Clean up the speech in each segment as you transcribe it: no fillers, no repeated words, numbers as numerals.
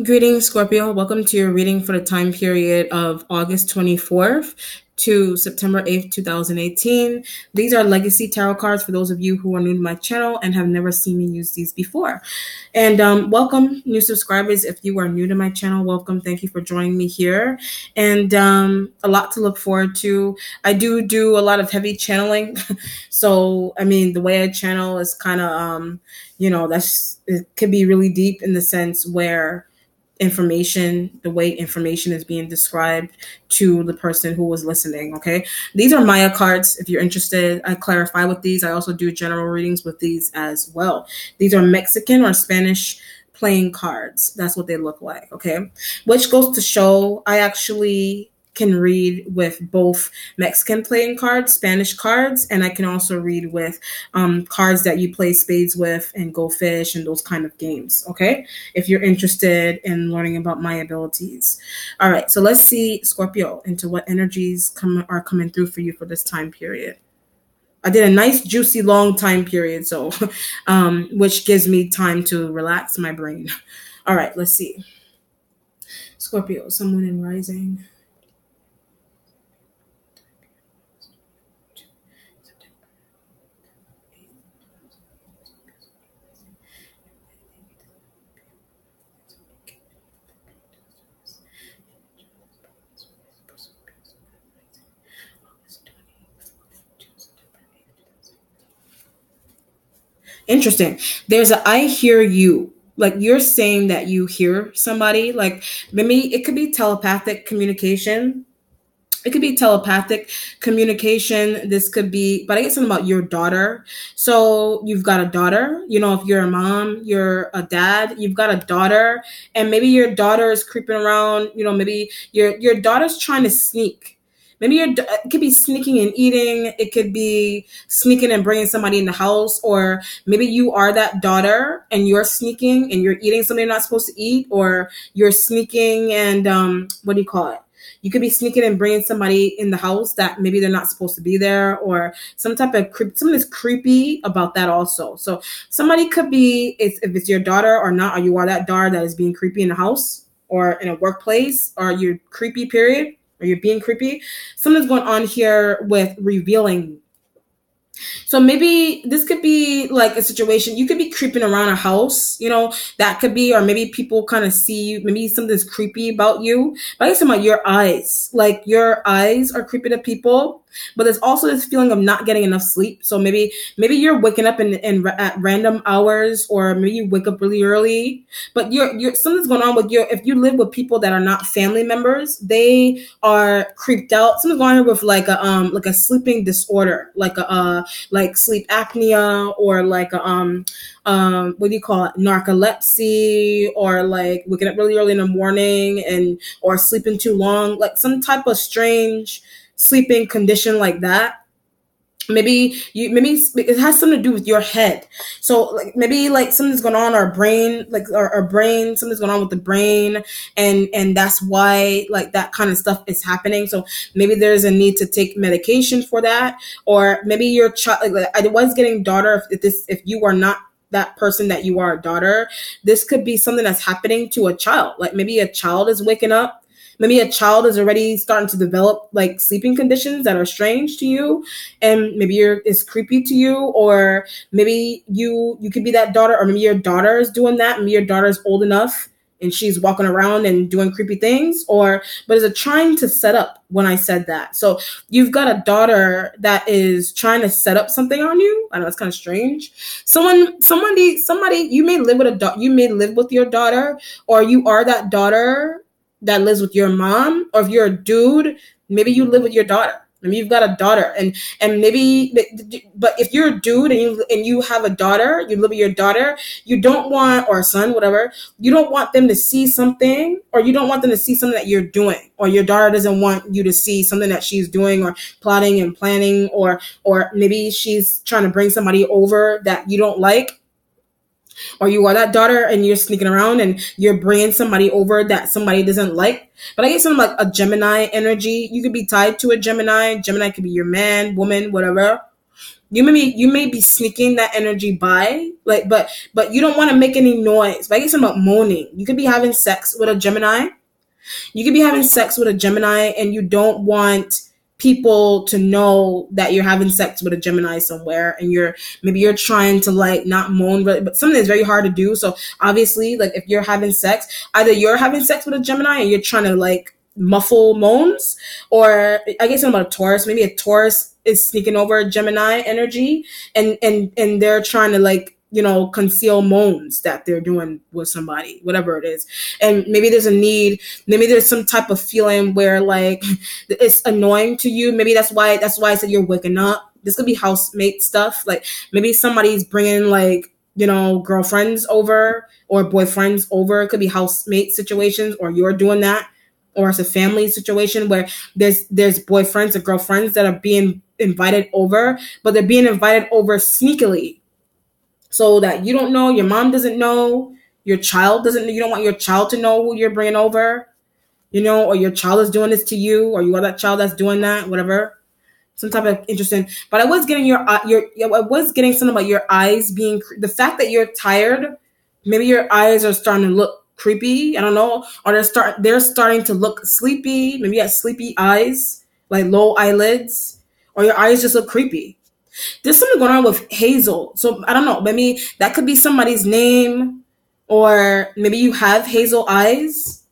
Greetings, Scorpio. Welcome to your reading for the time period of August 24th to September 8th, 2018. These are legacy tarot cards for those of you who are new to my channel and have never seen me use these before. And welcome, new subscribers. If you are new to my channel, welcome. Thank you for joining me here. And a lot to look forward to. I do a lot of heavy channeling. So, I mean, the way I channel is kind of, it could be really deep in the sense where the way information is being described to the person who was listening. Okay. These are Maya cards. If you're interested, I clarify with these. I also do general readings with these as well. These are Mexican or Spanish playing cards. That's what they look like. Okay. Which goes to show I actually can read with both Mexican playing cards, Spanish cards, and I can also read with cards that you play spades with and go fish and those kind of games, okay? If you're interested in learning about my abilities. All right, so let's see, Scorpio, into what energies are coming through for you for this time period. I did a nice, juicy, long time period, so which gives me time to relax my brain. All right, let's see. Scorpio, Sun, Moon, and Rising. Interesting. There's a I hear you. Like you're saying that you hear somebody. Like maybe it could be telepathic communication. It could be telepathic communication. This could be, but I get something about your daughter. So you've got a daughter, if you're a mom, you're a dad, you've got a daughter, and maybe your daughter is creeping around, maybe your daughter's trying to sneak. Maybe it could be sneaking and eating. It could be sneaking and bringing somebody in the house, or maybe you are that daughter and you're sneaking and you're eating something you're not supposed to eat, or you're sneaking and what do you call it? You could be sneaking and bringing somebody in the house that maybe they're not supposed to be there, or some type of something is creepy about that also. So somebody could be, if it's your daughter or not, or you are that daughter that is being creepy in the house or in a workplace, or you're creepy, period, or you're being creepy. Something's going on here with revealing. So maybe this could be like a situation. You could be creeping around a house, that could be, or maybe people kind of see you. Maybe something's creepy about you. But I guess about your eyes, like your eyes are creepy to people. But there's also this feeling of not getting enough sleep. So maybe you're waking up at random hours, or maybe you wake up really early. But you're something's going on with if you live with people that are not family members, they are creeped out. Something's going on with like a sleeping disorder, like sleep apnea, or like what do you call it, narcolepsy, or like waking up really early in the morning or sleeping too long, like some type of strange sleeping condition like that. Maybe it has something to do with your head. So like maybe like something's going on our brain, like our brain, something's going on with the brain, and that's why like that kind of stuff is happening. So maybe there's a need to take medication for that, or maybe your child. Like I was getting daughter. If you are not that person that you are a daughter, this could be something that's happening to a child. Like maybe a child is waking up. Maybe a child is already starting to develop like sleeping conditions that are strange to you, and maybe it's creepy to you, or maybe you could be that daughter, or maybe your daughter is doing that. Maybe your daughter is old enough and she's walking around and doing creepy things, but is it trying to set up when I said that? So you've got a daughter that is trying to set up something on you. I know it's kind of strange. Somebody, you may live with your daughter, or you are that daughter that lives with your mom, or if you're a dude, maybe you live with your daughter. Maybe you've got a daughter, and maybe, but if you're a dude and you have a daughter, you live with your daughter, you don't want, or a son, whatever, you don't want them to see something, or you don't want them to see something that you're doing, or your daughter doesn't want you to see something that she's doing or plotting and planning, or maybe she's trying to bring somebody over that you don't like. Or you are that daughter and you're sneaking around and you're bringing somebody over that somebody doesn't like. But I get something like a Gemini energy. You could be tied to a Gemini. Gemini could be your man, woman, whatever. You may be sneaking that energy by, like, but you don't want to make any noise. But I guess about moaning. You could be having sex with a Gemini. You could be having sex with a Gemini, and you don't want people to know that you're having sex with a Gemini somewhere, and you're trying to like not moan, but something that's very hard to do. So obviously, like if you're having sex, either you're having sex with a Gemini and you're trying to like muffle moans, or I guess I'm about a Taurus. Maybe a Taurus is sneaking over a Gemini energy, and they're trying to like conceal moans that they're doing with somebody, whatever it is. And maybe there's a need, maybe there's some type of feeling where like it's annoying to you. Maybe that's why I said you're waking up. This could be housemate stuff. Like maybe somebody's bringing like girlfriends over or boyfriends over. It could be housemate situations, or you're doing that, or it's a family situation where there's boyfriends or girlfriends that are being invited over, but they're being invited over sneakily, so that you don't know, your mom doesn't know, your child doesn't. You don't want your child to know who you're bringing over, or your child is doing this to you, or you are that child that's doing that, whatever. Some type of interesting. But I was getting I was getting something about your eyes being the fact that you're tired. Maybe your eyes are starting to look creepy. I don't know, or they're starting to look sleepy. Maybe you have sleepy eyes, like low eyelids, or your eyes just look creepy. There's something going on with Hazel. So I don't know. Maybe that could be somebody's name, or maybe you have hazel eyes.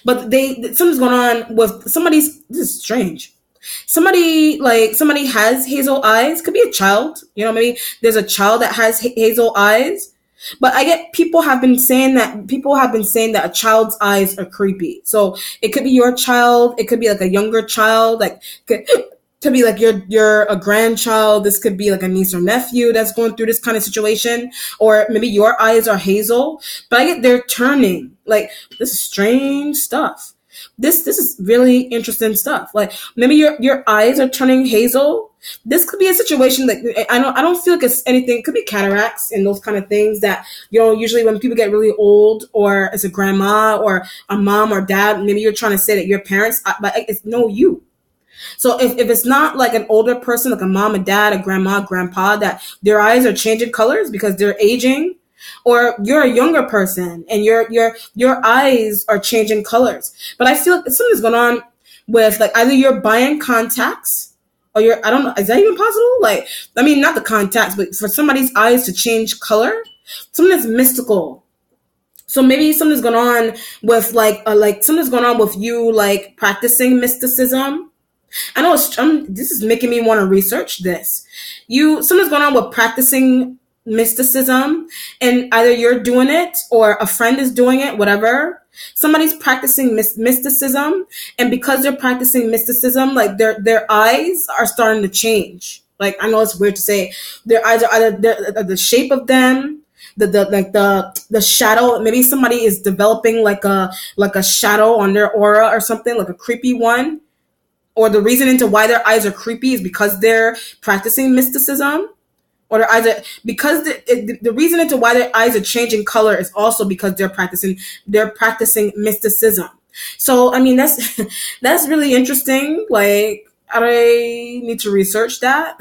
But something's going on with somebody's. This is strange. Somebody has hazel eyes. Could be a child. Maybe there's a child that has hazel eyes. But I get people have been saying that a child's eyes are creepy. So it could be your child. It could be like a younger child. Like could be like you're a grandchild. This could be like a niece or nephew that's going through this kind of situation, or maybe your eyes are hazel. But I get they're turning. Like this is strange stuff. This is really interesting stuff. Like maybe your eyes are turning hazel. This could be a situation that I don't feel like it's anything. It could be cataracts and those kind of things that usually when people get really old, or it's a grandma or a mom or dad. Maybe you're trying to say that your parents, but it's no you. So if it's not like an older person, like a mom, a dad, a grandma, grandpa, that their eyes are changing colors because they're aging, or you're a younger person and your eyes are changing colors. But I feel like something's going on with like either you're buying contacts, or I don't know, is that even possible? Like, I mean, not the contacts, but for somebody's eyes to change color, something that's mystical. So maybe something's going on with like something's going on with you, like practicing mysticism. I know this is making me want to research this. Something's going on with practicing mysticism, and either you're doing it or a friend is doing it, whatever. Somebody's practicing mysticism, and because they're practicing mysticism, like their eyes are starting to change. Like I know it's weird to say, their eyes are either the shape of them, the shadow. Maybe somebody is developing like a shadow on their aura or something, like a creepy one. Or the reason into why their eyes are creepy is because they're practicing mysticism, or their eyes are because the reason into why their eyes are changing color is also because they're practicing mysticism. So I mean that's really interesting. Like I need to research that.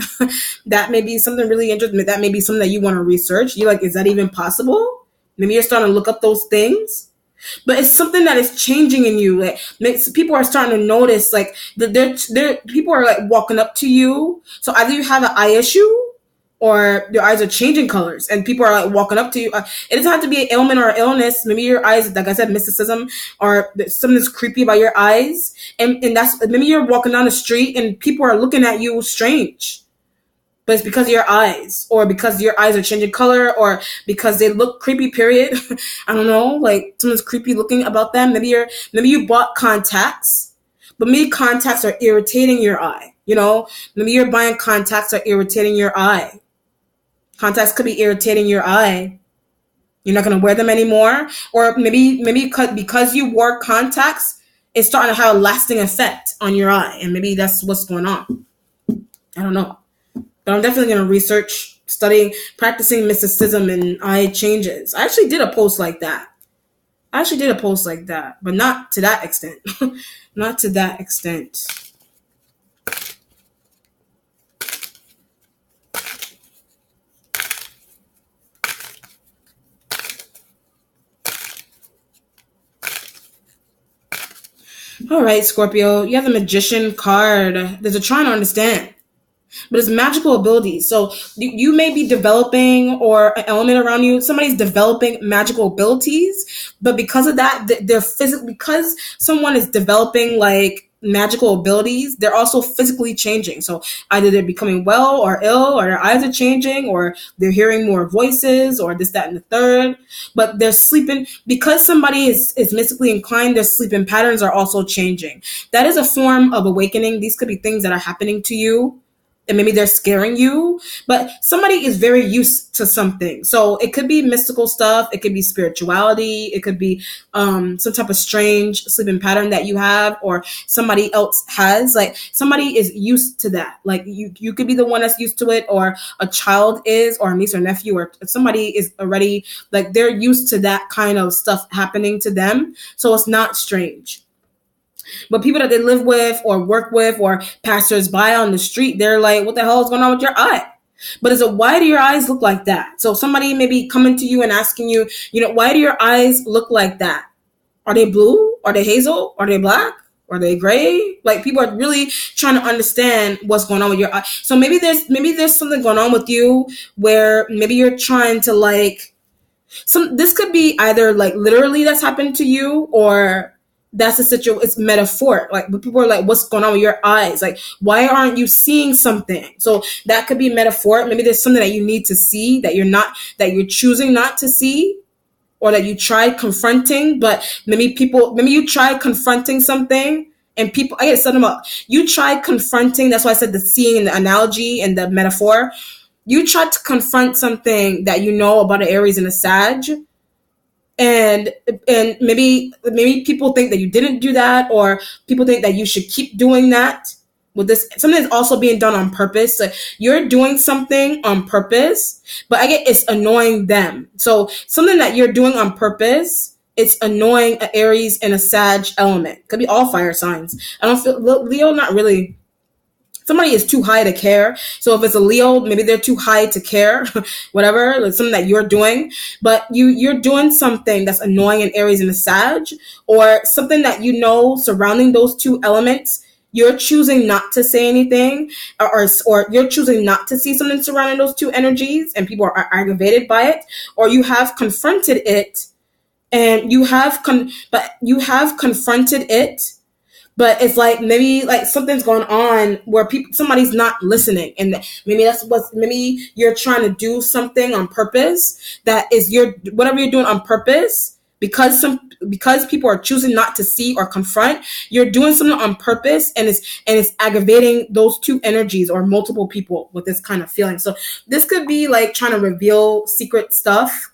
That may be something really interesting. That may be something that you want to research. You're like, is that even possible? Maybe you're starting to look up those things. But it's something that is changing in you. Like people are starting to notice, like people are like walking up to you. So either you have an eye issue, or your eyes are changing colors, and people are like walking up to you. It doesn't have to be an ailment or an illness. Maybe your eyes, like I said, mysticism, or something that's creepy about your eyes, and that's maybe you're walking down the street and people are looking at you strange. But it's because of your eyes, or because your eyes are changing color, or because they look creepy, period. I don't know, like someone's creepy looking about them. Maybe you bought contacts, but maybe contacts are irritating your eye. Maybe you're buying contacts are irritating your eye. Contacts could be irritating your eye. You're not going to wear them anymore. Or maybe because you wore contacts, it's starting to have a lasting effect on your eye. And maybe that's what's going on. I don't know. But I'm definitely going to research, studying, practicing mysticism and eye changes. I actually did a post like that. But not to that extent. Not to that extent. All right, Scorpio, you have the Magician card. There's a trying to understand. But it's magical abilities. So you may be developing, or an element around you, somebody's developing magical abilities, but because of that, they're physically, because someone is developing like magical abilities, they're also physically changing. So either they're becoming well or ill, or their eyes are changing, or they're hearing more voices, or this, that, and the third. But they're sleeping, because somebody is mystically inclined, their sleeping patterns are also changing. That is a form of awakening. These could be things that are happening to you, and maybe they're scaring you, but somebody is very used to something. So it could be mystical stuff. It could be spirituality. It could be some type of strange sleeping pattern that you have, or somebody else has. Like somebody is used to that. Like you could be the one that's used to it, or a child is, or a niece or nephew, or somebody is already, like they're used to that kind of stuff happening to them. So it's not strange. But people that they live with or work with or passers-by on the street, they're like, what the hell is going on with your eye? But it's a, why do your eyes look like that? So somebody may be coming to you and asking you, why do your eyes look like that? Are they blue? Are they hazel? Are they black? Are they gray? Like people are really trying to understand what's going on with your eye. So maybe there's something going on with you where maybe you're trying to like, this could be either like literally that's happened to you, or that's a situation, it's metaphoric. Like people are like, what's going on with your eyes? Like, why aren't you seeing something? So that could be metaphoric. Maybe there's something that you need to see that you're choosing not to see, or that you tried confronting, but maybe you tried confronting something and people, I get set them up. You tried confronting, that's why I said the seeing and the analogy and the metaphor. You tried to confront something that you know about an Aries and a Sag, and maybe people think that you didn't do that, or people think that you should keep doing that. With this, something is also being done on purpose. So you're doing something on purpose, but I get it's annoying them. So something that you're doing on purpose, it's annoying an Aries and a Sag element. Could be all fire signs. I don't feel Leo, not really. Somebody is too high to care. So if it's a Leo, maybe they're too high to care, whatever, like something that you're doing, but you're doing something that's annoying in Aries and a Sag, or something that surrounding those two elements. You're choosing not to say anything, or you're choosing not to see something surrounding those two energies, and people are aggravated by it, or you have confronted it, and you have confronted it. But it's like maybe like something's going on where somebody's not listening, and maybe you're trying to do something on purpose that is whatever you're doing on purpose, because people are choosing not to see or confront. You're doing something on purpose, and it's aggravating those two energies or multiple people with this kind of feeling. So this could be like trying to reveal secret stuff.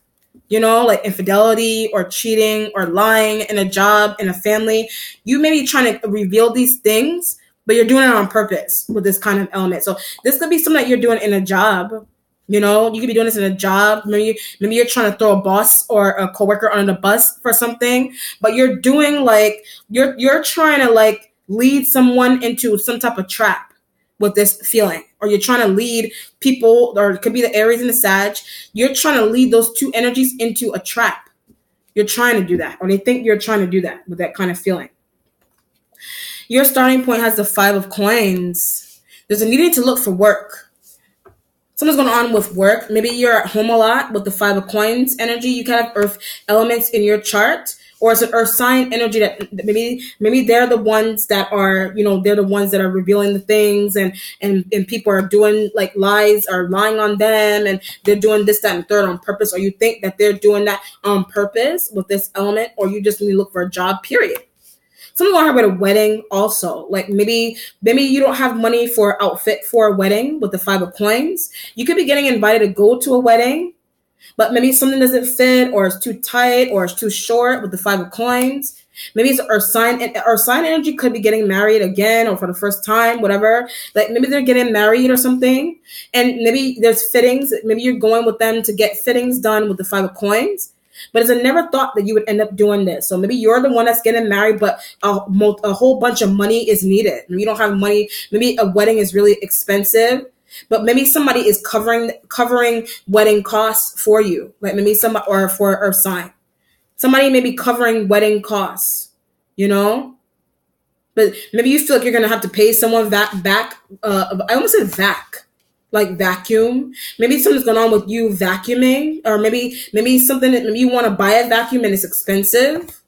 Like infidelity or cheating or lying in a job, in a family. You may be trying to reveal these things, but you're doing it on purpose with this kind of element. So this could be something that you're doing in a job. You could be doing this in a job. Maybe you're trying to throw a boss or a coworker under the bus for something, but you're doing like, you're trying to like lead someone into some type of trap with this feeling, or you're trying to lead people, or it could be the Aries and the Sag. You're trying to lead those two energies into a trap. You're trying to do that, or they think you're trying to do that with that kind of feeling. Your starting point has the 5 of Coins. There's a needing to look for work. Something's going on with work. Maybe you're at home a lot with the 5 of Coins energy. You can have earth elements in your chart, or it's an earth sign energy that maybe they're the ones that are, they're the ones that are revealing the things, and people are doing like lies, or lying on them, and they're doing this, that, and third on purpose, or you think that they're doing that on purpose with this element, or you just need to look for a job, period. Something going on with a wedding also. Like maybe you don't have money for outfit for a wedding with the 5 of Coins. You could be getting invited to go to a wedding, but maybe something doesn't fit, or it's too tight, or it's too short with the 5 of Coins. Maybe it's earth sign, and earth sign energy could be getting married again, or for the first time, whatever. Like maybe they're getting married or something, and maybe there's fittings. Maybe you're going with them to get fittings done with the 5 of Coins. But it's a never thought that you would end up doing this. So maybe you're the one that's getting married, but a whole bunch of money is needed. Maybe you don't have money. Maybe a wedding is really expensive, but maybe somebody is covering wedding costs for you. Like maybe somebody, or for Earth sign. Somebody may be covering wedding costs, But maybe you feel like you're gonna have to pay someone back. I almost said vac, like vacuum. Maybe something's going on with you vacuuming, or maybe something that maybe you want to buy a vacuum and it's expensive.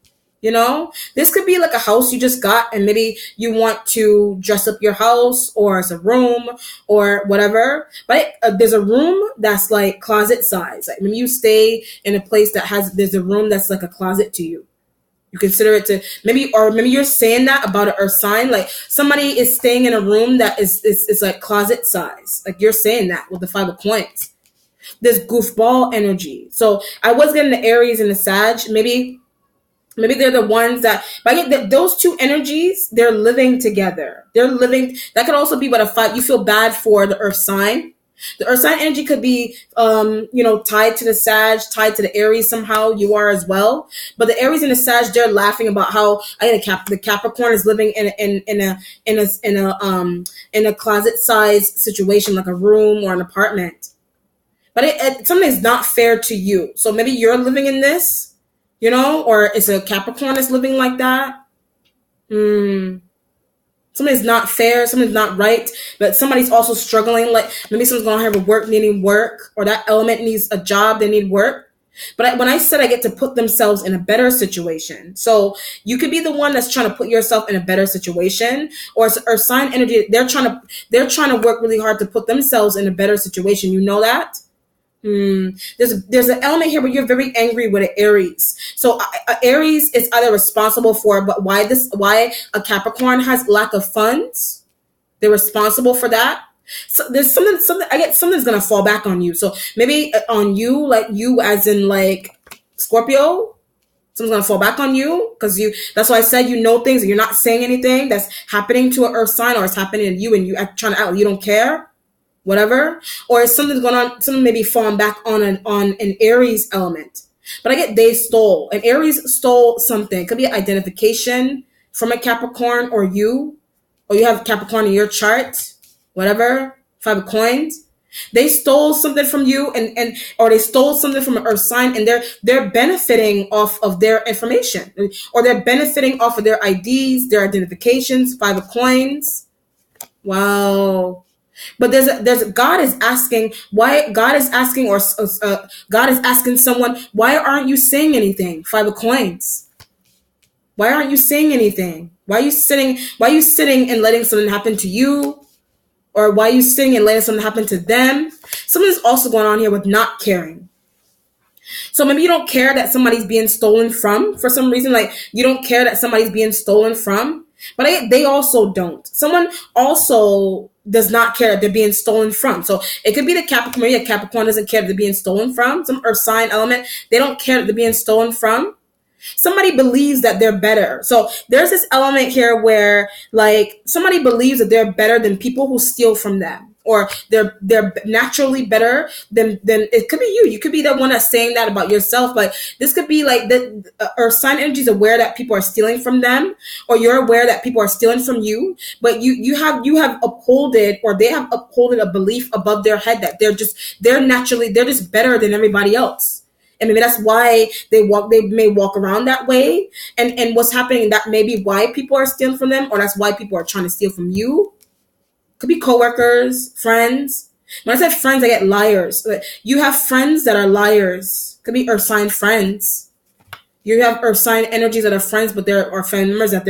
You know, this could be like a house you just got, and maybe you want to dress up your house or as a room or whatever. But there's a room that's like closet size. Like maybe you stay in a place that there's a room that's like a closet to you. You consider it to maybe you're saying that about an earth sign. Like somebody is staying in a room that is like closet size. Like you're saying that with the 5 of coins. There's goofball energy. So I was getting the Aries and the Sag. Maybe they're the ones that, but I get those two energies, they're living together. They're living. That could also be what a 5, you feel bad for the earth sign. The earth sign energy could be, tied to the Sag, tied to the Aries somehow. You are as well. But the Aries and the Sag, they're laughing about how the Capricorn is living in a closet size situation, like a room or an apartment. But something is not fair to you. So maybe you're living in this, or it's a Capricorn that's living like that. Something's not fair, something's not right, but somebody's also struggling. Like maybe someone's going to have a work needing work, or that element needs a job, they need work. But when I said I get to put themselves in a better situation, so you could be the one that's trying to put yourself in a better situation, or sign energy. They're trying to work really hard to put themselves in a better situation. You know that. There's an element here where you're very angry with an Aries. So Aries is either responsible for, but why a Capricorn has lack of funds. They're responsible for that. So there's something I get something's gonna fall back on you. So maybe on you, like you as in like Scorpio, something's gonna fall back on you because that's why I said things and you're not saying anything that's happening to an earth sign, or it's happening to you and you trying to act like you don't care. Whatever, or something's going on, something maybe falling back on an Aries element. But I get an Aries stole something. It could be an identification from a Capricorn, or you have Capricorn in your chart, whatever, 5 of coins. They stole something from you or they stole something from an earth sign, and they're benefiting off of their information, or they're benefiting off of their IDs, their identifications, 5 of coins. Wow. But there's God is asking why. God is asking, or God is asking someone, why aren't you saying anything? 5 of coins. Why aren't you saying anything? Why are you sitting and letting something happen to you, or why are you sitting and letting something happen to them? Something's also going on here with not caring. So maybe you don't care that somebody's being stolen from for some reason. Like you don't care that somebody's being stolen from, but they also don't. Someone also does not care that they're being stolen from. So it could be the Capricorn. Maybe a Capricorn doesn't care that they're being stolen from. Some earth sign element, they don't care that they're being stolen from. Somebody believes that they're better. So there's this element here where like somebody believes that they're better than people who steal from them, or they're naturally better than it could be you. You could be the one that's saying that about yourself, but this could be like the earth sign energy is aware that people are stealing from them, or you're aware that people are stealing from you, but you have upholded, or they have upholded a belief above their head that they're just better than everybody else. And maybe that's why they may walk around that way. And what's happening, that may be why people are stealing from them, or that's why people are trying to steal from you. Could be coworkers, friends. When I said friends, I get liars. You have friends that are liars. Could be earth sign friends. You have earth sign energies that are friends, but are family members that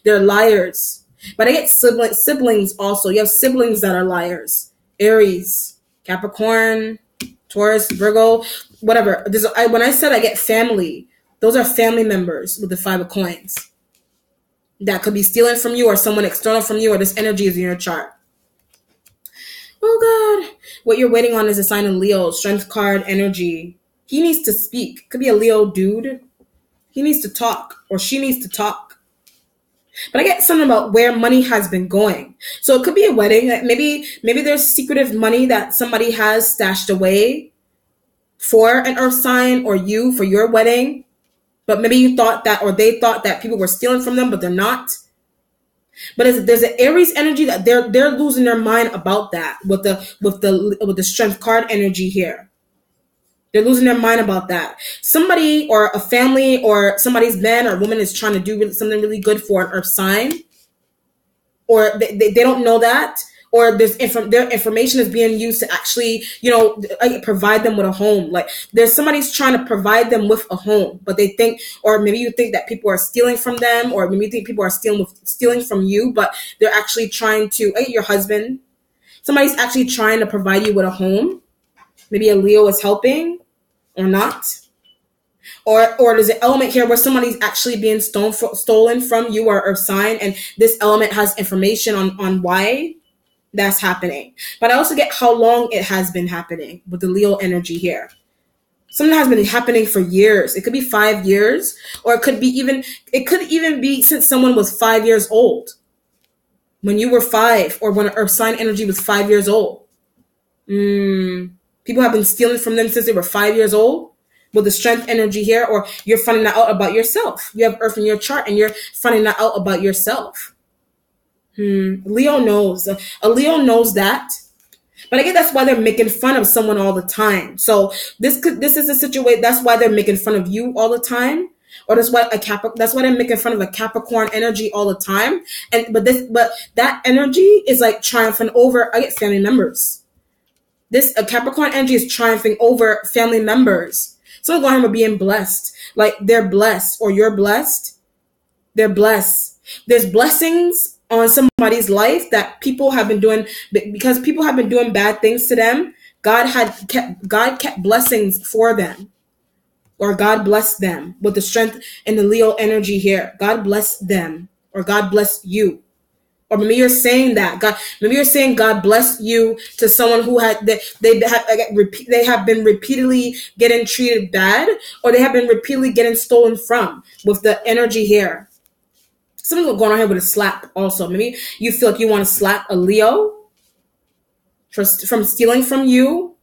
they're liars. But I get siblings also. You have siblings that are liars. Aries, Capricorn, Taurus, Virgo, whatever. When I said I get family, those are family members with the 5 of coins. That could be stealing from you, or someone external from you, or this energy is in your chart. Oh God. What you're waiting on is a sign of Leo, strength card energy. He needs to speak. Could be a Leo dude. He needs to talk, or she needs to talk. But I get something about where money has been going. So it could be a wedding. Maybe there's secretive money that somebody has stashed away for an earth sign or you for your wedding. But maybe you thought that, or they thought that people were stealing from them, but they're not. But there's an Aries energy that they're losing their mind about that with the strength card energy here. They're losing their mind about that. Somebody, or a family, or somebody's man or woman is trying to do something really good for an earth sign. or they don't know that, or their information is being used to actually, provide them with a home. Like there's somebody's trying to provide them with a home, but they think, or maybe you think that people are stealing from them, or maybe you think people are stealing from you, but they're actually trying to, your husband, somebody's actually trying to provide you with a home. Maybe a Leo is helping or not. Or there's an element here where somebody's actually being stolen from you or earth sign, and this element has information on why that's happening. But I also get how long it has been happening with the Leo energy here. Something has been happening for years. It could be 5 years, or it could even be since someone was 5 years old. When you were 5, or when earth sign energy was 5 years old. People have been stealing from them since they were 5 years old. With the strength energy here, or you're finding that out about yourself. You have earth in your chart and you're finding that out about yourself. Leo knows. A Leo knows that. But I guess that's why they're making fun of someone all the time. So this is a situation, that's why they're making fun of you all the time. Or that's why they're making fun of a Capricorn energy all the time. But that energy is like triumphing over family members. A Capricorn energy is triumphing over family members. So going with being blessed. Like they're blessed, or you're blessed. They're blessed. There's blessings on somebody's life that people have been doing, because people have been doing bad things to them. God kept blessings for them. Or God blessed them with the strength and the Leo energy here. God bless them, or God bless you. Or maybe you're saying that God bless you to someone who they have been repeatedly getting treated bad, or they have been repeatedly getting stolen from, with the energy here. Something's going on here with a slap also. Maybe you feel like you want to slap a Leo from stealing from you.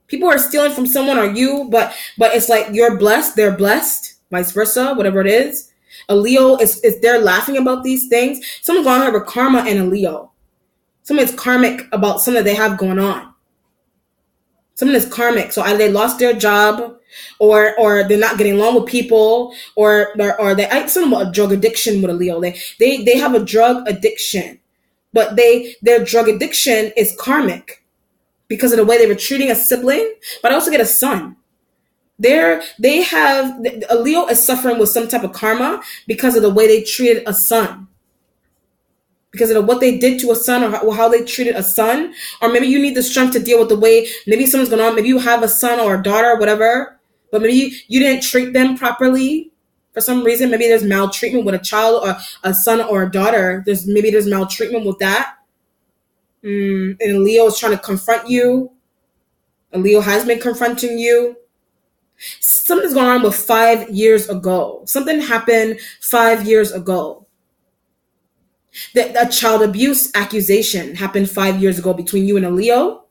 People are stealing from someone or you, but it's like you're blessed, they're blessed, vice versa, whatever it is. A Leo is they're laughing about these things. Someone's going to have a karma and a Leo. Someone's karmic about something they have going on. Someone is karmic. So either they lost their job, or they're not getting along with people, or they something about a drug addiction with a Leo. They have a drug addiction, but their drug addiction is karmic because of the way they were treating a sibling. But I also get a son. A Leo is suffering with some type of karma because of the way they treated a son, because of what they did to a son, or how they treated a son. Or maybe you need the strength to deal with the way maybe something's going on. Maybe you have a son or a daughter or whatever, but maybe you didn't treat them properly for some reason. Maybe there's maltreatment with a child or a son or a daughter. There's maltreatment with that. And Leo is trying to confront you. A Leo has been confronting you. Something's going on with 5 years ago. Something happened 5 years ago. A child abuse accusation happened 5 years ago between you and a Leo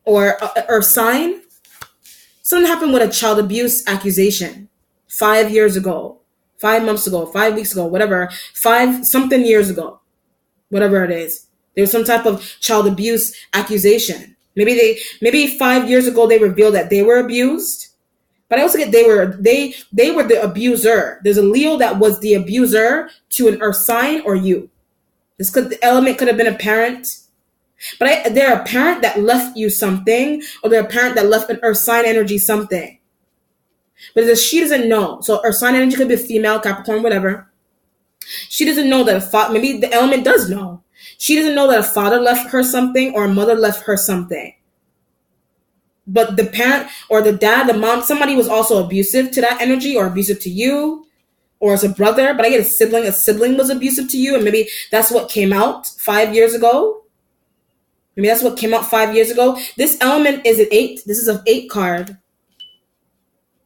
or Earth sign. Something happened with a child abuse accusation 5 years ago, 5 months ago, 5 weeks ago, whatever, 5 something years ago, whatever it is. There was some type of child abuse accusation. Maybe 5 years ago they revealed that they were abused. But I also get they were the abuser. There's a Leo that was the abuser to an Earth sign or you. The element could have been a parent. But they're a parent that left you something, or they're a parent that left an Earth sign energy something. But she doesn't know. So Earth sign energy could be a female, Capricorn, whatever. She doesn't know that maybe the element does know. She doesn't know that a father left her something or a mother left her something. But the parent or the dad, the mom, somebody was also abusive to that energy, or abusive to you, or as a brother. But I get a sibling was abusive to you, and maybe that's what came out 5 years ago. Maybe that's what came out 5 years ago. This element is an 8. This is an 8 card.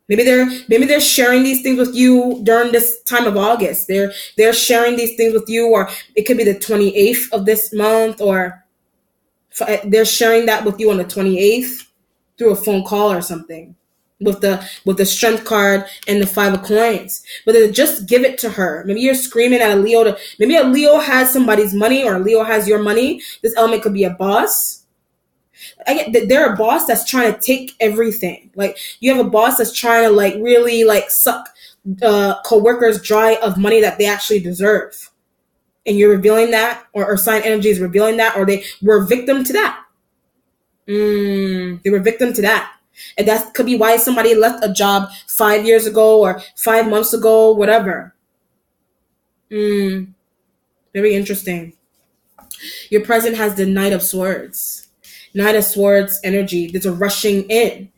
Maybe they're sharing these things with you during this time of August. They're sharing these things with you, or it could be the 28th of this month, or they're sharing that with you on the 28th. Through a phone call or something, with the strength card and the 5 of coins. But then just give it to her. Maybe you're screaming at a Leo maybe a Leo has somebody's money, or a Leo has your money. This element could be a boss. They're a boss that's trying to take everything. Like you have a boss that's trying to really suck co-workers dry of money that they actually deserve. and you're revealing that, or earth sign energy is revealing that, or they were victim to that. They were victim to that. And that could be why somebody left a job 5 years ago or 5 months ago, whatever. Very interesting. Your present has the Knight of Swords. Knight of Swords energy. There's a rushing in.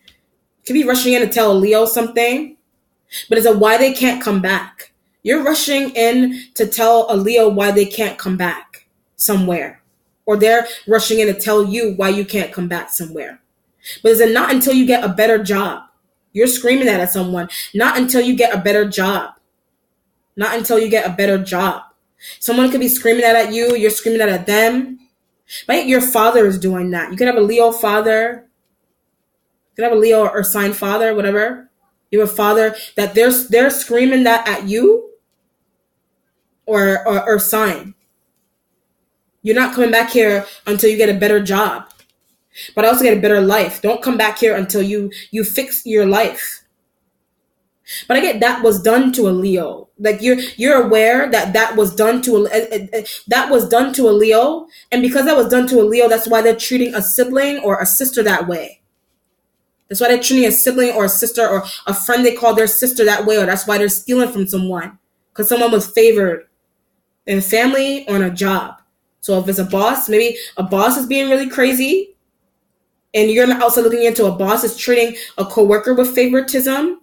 Could be rushing in to tell Leo something, but it's a why they can't come back. You're rushing in to tell a Leo why they can't come back somewhere. Or they're rushing in to tell you why you can't come back somewhere. But is it not until you get a better job? You're screaming that at someone. Not until you get a better job. Not until you get a better job. Someone could be screaming that at you. You're screaming that at them. Right? Your father is doing that. You could have a Leo father. You could have a Leo or sign father, whatever. You have a father that they're screaming that at you or sign. You're not coming back here until you get a better job. But also get a better life. Don't come back here until you fix your life. But I get that was done to a Leo. Like you're aware that was done to a Leo, and because that was done to a Leo, that's why they're treating a sibling or a sister that way. That's why they're treating a sibling or a sister or a friend they call their sister that way, or that's why they're stealing from someone because someone was favored in a family or in a job. So if it's a boss, maybe a boss is being really crazy. And you're also looking into a boss is treating a coworker with favoritism.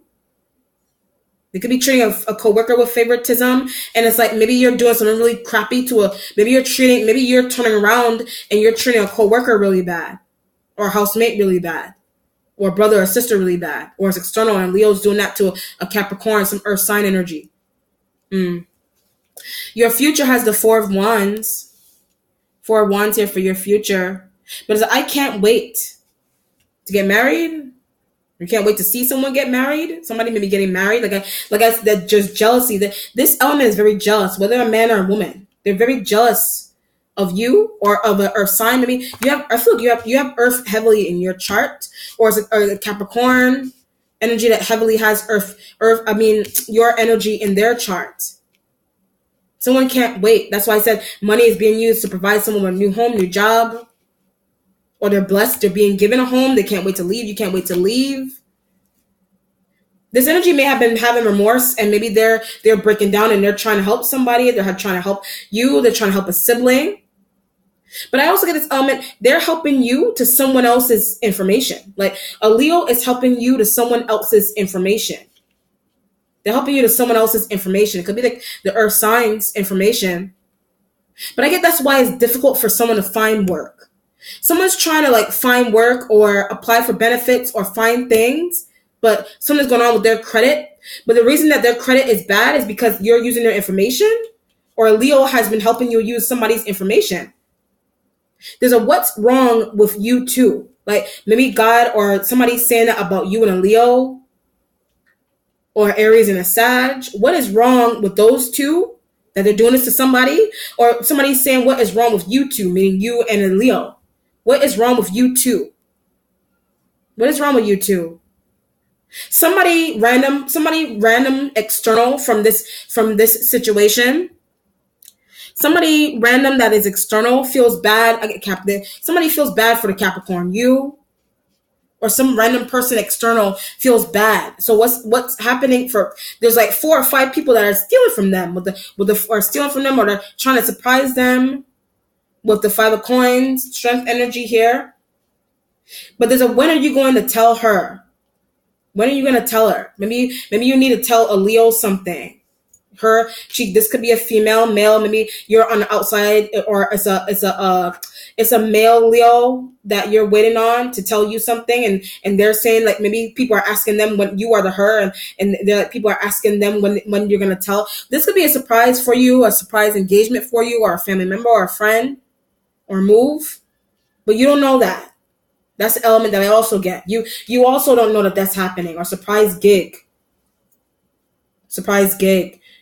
They could be treating a coworker with favoritism. And it's like maybe you're doing something really crappy maybe you're turning around and you're treating a coworker really bad. Or a housemate really bad. Or a brother or sister really bad. Or it's external and Leo's doing that to a Capricorn, some earth sign energy. Your future has the Four of Wands. Four of Wands here for your future. But it's like, I can't wait to get married. You can't wait to see someone get married. Somebody may be getting married. That just jealousy. This element is very jealous, whether a man or a woman. They're very jealous of you or of an earth sign. Maybe I feel like you have earth heavily in your chart, or it's a Capricorn energy that heavily has your energy in their chart. Someone can't wait. That's why I said money is being used to provide someone with a new home, new job. Or they're blessed, they're being given a home, they can't wait to leave, you can't wait to leave. This energy may have been having remorse, and maybe they're breaking down and they're trying to help somebody, they're trying to help you, they're trying to help a sibling. But I also get this element, they're helping you to someone else's information. Like a Leo is helping you to someone else's information. They're helping you to someone else's information. It could be like the earth signs information. But I get that's why it's difficult for someone to find work. Someone's trying to find work or apply for benefits or find things, but something's going on with their credit. But the reason that their credit is bad is because you're using their information, or Leo has been helping you use somebody's information. There's a what's wrong with you too. Like maybe God or somebody saying that about you and a Leo, or Aries and a Sag. What is wrong with those two that they're doing this to somebody? Or somebody's saying what is wrong with you two, meaning you and a Leo. What is wrong with you two? What is wrong with you two? Somebody random external from this situation. Somebody random that is external feels bad. Somebody feels bad for the Capricorn. You or some random person external feels bad. So what's happening there's 4 or 5 people that are stealing from them or stealing from them, or they're trying to surprise them. With the 5 of Coins, strength energy here. But when are you going to tell her? When are you going to tell her? Maybe you need to tell a Leo something. This could be a female, male. Maybe you're on the outside, or it's a male Leo that you're waiting on to tell you something, and they're saying maybe people are asking them when you are the her, and they're people are asking them when you're going to tell. This could be a surprise for you, a surprise engagement for you, or a family member or a friend. Or move, but you don't know that. That's the element that I also get. You also don't know that that's happening. Or surprise gig.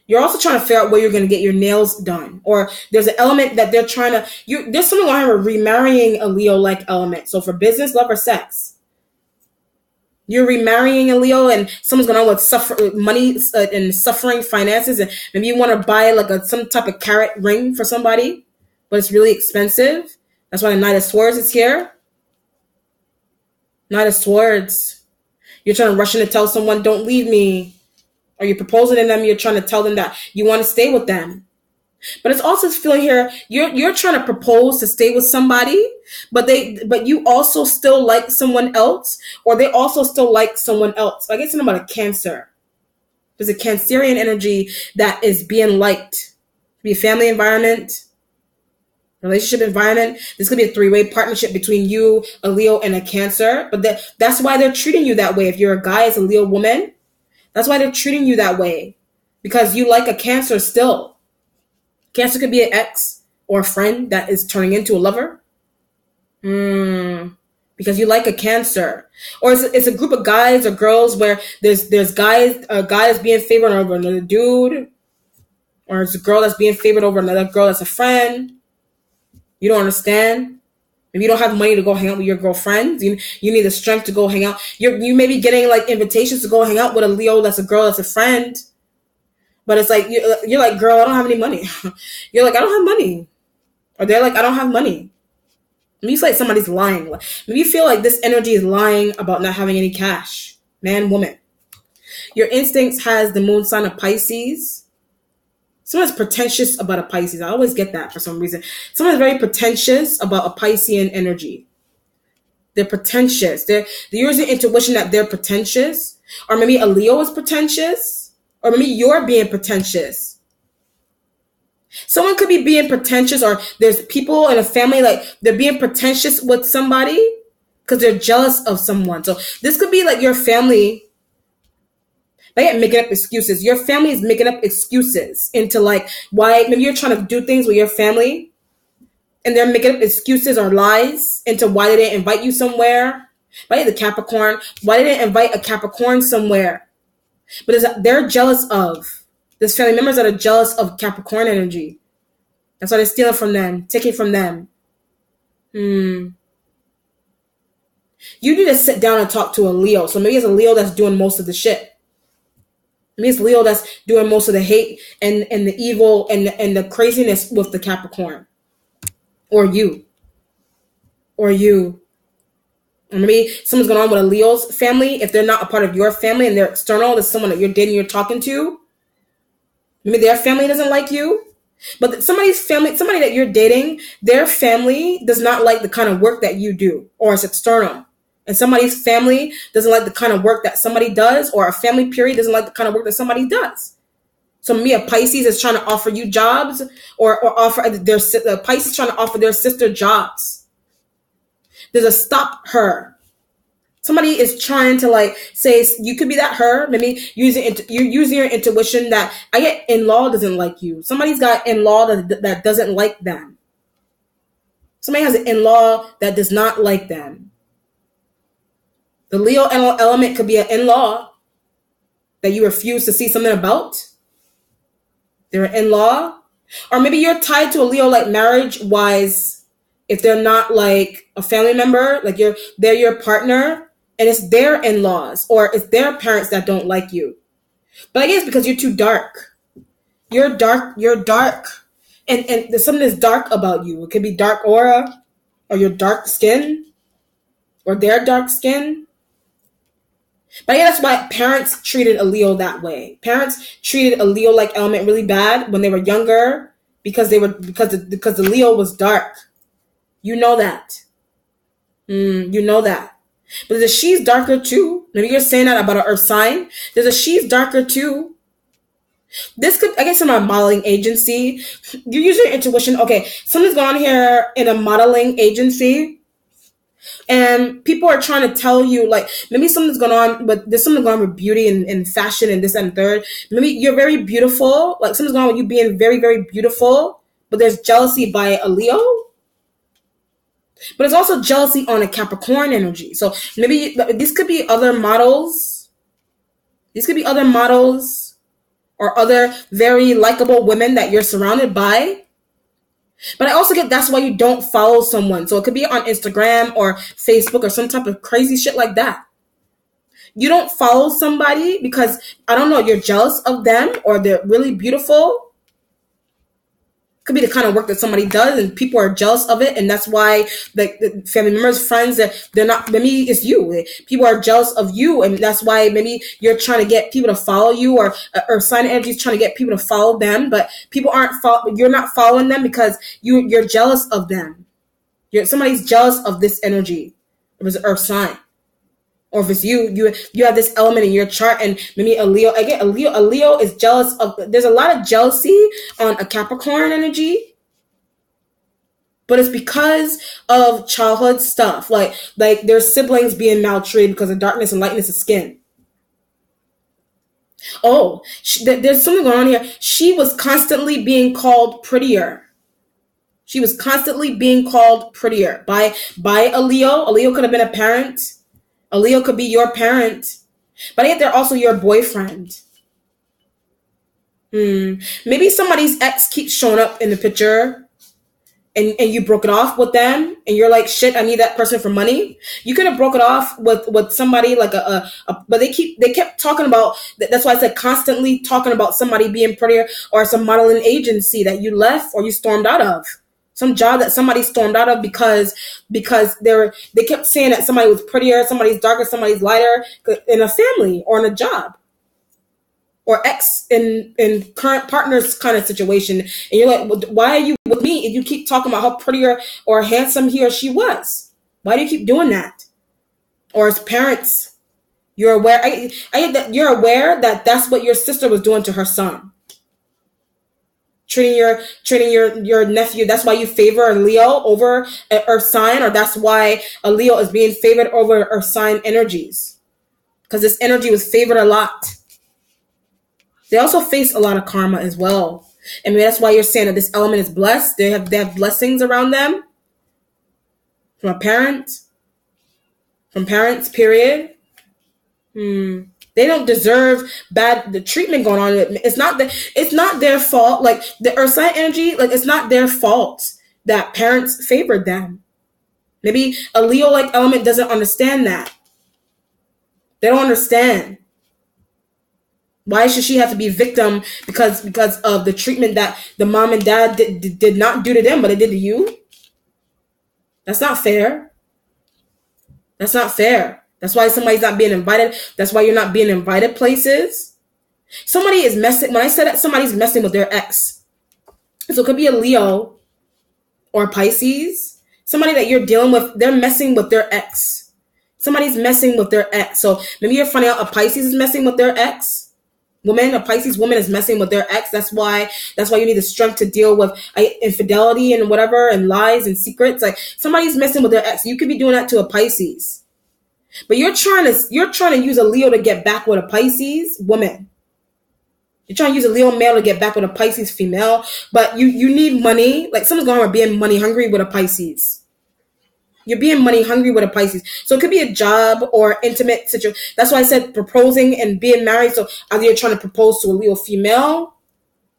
You're also trying to figure out where you're going to get your nails done. Or there's an element that they're trying to. There's something on here remarrying a Leo-like element. So for business, love, or sex. You're remarrying a Leo, and someone's going on with money and suffering finances, and maybe you want to buy like some type of carat ring for somebody, but it's really expensive. That's why the Knight of Swords is here. Knight of Swords. You're trying to rush in to tell someone, don't leave me. Or you're proposing to them, you're trying to tell them that you want to stay with them. But it's also feeling here, you're trying to propose to stay with somebody, but you also still like someone else, or they also still like someone else. I get something about a Cancer. There's a Cancerian energy that is being liked. It could be a family environment, relationship environment. This could be a three-way partnership between you, a Leo, and a Cancer. But that's why they're treating you that way. If you're a guy, as a Leo woman, that's why they're treating you that way, because you like a Cancer still. Cancer could be an ex or a friend that is turning into a lover. Because you like a Cancer. Or it's a group of guys or girls where there's guys, a guy that's being favored over another dude. Or it's a girl that's being favored over another girl that's a friend. You don't understand. Maybe you don't have money to go hang out with your girlfriends. You need the strength to go hang out. You may be getting like invitations to go hang out with a Leo that's a girl that's a friend. But it's like, you're like, girl, I don't have any money. You're like, I don't have money. Or they're like, I don't have money. Maybe you feel like somebody's lying. Maybe you feel like this energy is lying about not having any cash. Man, woman. Your instincts has the moon sign of Pisces. Someone's pretentious about a Pisces. I always get that for some reason. Someone's very pretentious about a Piscean energy. They're pretentious. They're using intuition that they're pretentious. Or maybe a Leo is pretentious. Or maybe you're being pretentious. Someone could be being pretentious, or there's people in a family like they're being pretentious with somebody because they're jealous of someone. So this could be like your family. They ain't making up excuses. Your family is making up excuses into like why maybe you're trying to do things with your family and they're making up excuses or lies into why they didn't invite you somewhere. Why the Capricorn? Why they didn't invite a Capricorn somewhere? But they're jealous of. There's family members that are jealous of Capricorn energy. That's why they're stealing from them, taking from them. You need to sit down and talk to a Leo. So maybe it's a Leo that's doing most of the shit. Maybe it's Leo that's doing most of the hate and the evil and the craziness with the Capricorn. Or you. Or maybe someone's going on with a Leo's family. If they're not a part of your family and they're external, there's someone that you're dating, you're talking to. Maybe their family doesn't like you. But somebody's family, somebody that you're dating, their family does not like the kind of work that you do, or it's external. And somebody's family doesn't like the kind of work that somebody does, or a family period doesn't like the kind of work that somebody does. So maybe a Pisces is trying to offer you jobs, or offer a Pisces trying to offer their sister jobs. There's a stop her. Somebody is trying to like say you could be that her. Maybe you're using your intuition that I get in-law doesn't like you. Somebody's got in-law that doesn't like them. Somebody has an in-law that does not like them. The Leo element could be an in-law that you refuse to see something about. They're an in-law. Or maybe you're tied to a Leo like marriage-wise. If they're not like a family member, like they're your partner, and it's their in-laws or it's their parents that don't like you. But I guess because you're too dark. You're dark. And there's something that's dark about you. It could be dark aura, or your dark skin, or their dark skin. But yeah, that's why parents treated a Leo that way. Parents treated a Leo-like element really bad when they were younger because the Leo was dark. You know that. You know that. But there's a she's darker too. Maybe you're saying that about an earth sign. There's a she's darker too. This could, I guess, in a modeling agency. You're using your intuition. Okay, something's going on here in a modeling agency. And people are trying to tell you, like, maybe something's going on, but there's something going on with beauty and fashion and this and third. Maybe you're very beautiful. Like, something's going on with you being very, very beautiful. But there's jealousy by a Leo. But it's also jealousy on a Capricorn energy. So maybe these could be other models. These could be other models or other very likable women that you're surrounded by. But I also get that's why you don't follow someone. So it could be on Instagram or Facebook or some type of crazy shit like that. you don't follow somebody because, I don't know, you're jealous of them or they're really beautiful. Could be the kind of work that somebody does and people are jealous of it, and that's why the family members, friends, that they're not, maybe it's you, people are jealous of you, and that's why maybe you're trying to get people to follow you, or sign energy is trying to get people to follow them, but people you're not following them because you're jealous of them. Somebody's jealous of this energy. It was an earth sign. Or if it's you have this element in your chart, and maybe a Leo is jealous of. There's a lot of jealousy on a Capricorn energy, but it's because of childhood stuff, like their siblings being maltreated because of darkness and lightness of skin. Oh, there's something going on here. She was constantly being called prettier. She was constantly being called prettier by a Leo. A Leo could have been a parent. A Leo could be your parent, but yet they're also your boyfriend. Maybe somebody's ex keeps showing up in the picture, and you broke it off with them, and you're like, shit, I need that person for money. You could have broke it off with somebody like but they kept talking about. That's why I said constantly talking about somebody being prettier, or some modeling agency that you left or you stormed out of. Some job that somebody stormed out of because they kept saying that somebody was prettier, somebody's darker, somebody's lighter in a family or in a job, or ex in current partners kind of situation. And you're like, well, why are you with me if you keep talking about how prettier or handsome he or she was? Why do you keep doing that? Or as parents, you're aware. You're aware that that's what your sister was doing to her son. Treating your nephew. That's why you favor a Leo over an earth sign, or that's why a Leo is being favored over earth sign energies, because this energy was favored a lot. They also face a lot of karma as well, and that's why you're saying that this element is blessed. They have blessings around them from a parent, from parents. Period. They don't deserve the treatment going on. It's not their fault. Like the earth sign energy, like it's not their fault that parents favored them. Maybe a Leo like element doesn't understand that. They don't understand. Why should she have to be victim because of the treatment that the mom and dad did not do to them, but they did to you? That's not fair. That's not fair. That's why somebody's not being invited. That's why you're not being invited places. Somebody is messing. When I said that, somebody's messing with their ex. So it could be a Leo or a Pisces. Somebody that you're dealing with, they're messing with their ex. Somebody's messing with their ex. So maybe you're finding out a Pisces is messing with their ex. A Pisces woman is messing with their ex. That's why you need the strength to deal with infidelity and whatever, and lies and secrets. Like somebody's messing with their ex. You could be doing that to a Pisces. But you're trying to use a Leo to get back with a Pisces woman. You're trying to use a Leo male to get back with a Pisces female, but you need money. Like someone's going to be being money hungry with a Pisces. You're being money hungry with a Pisces. So it could be a job or intimate situation. That's why I said proposing and being married. So either you're trying to propose to a Leo female,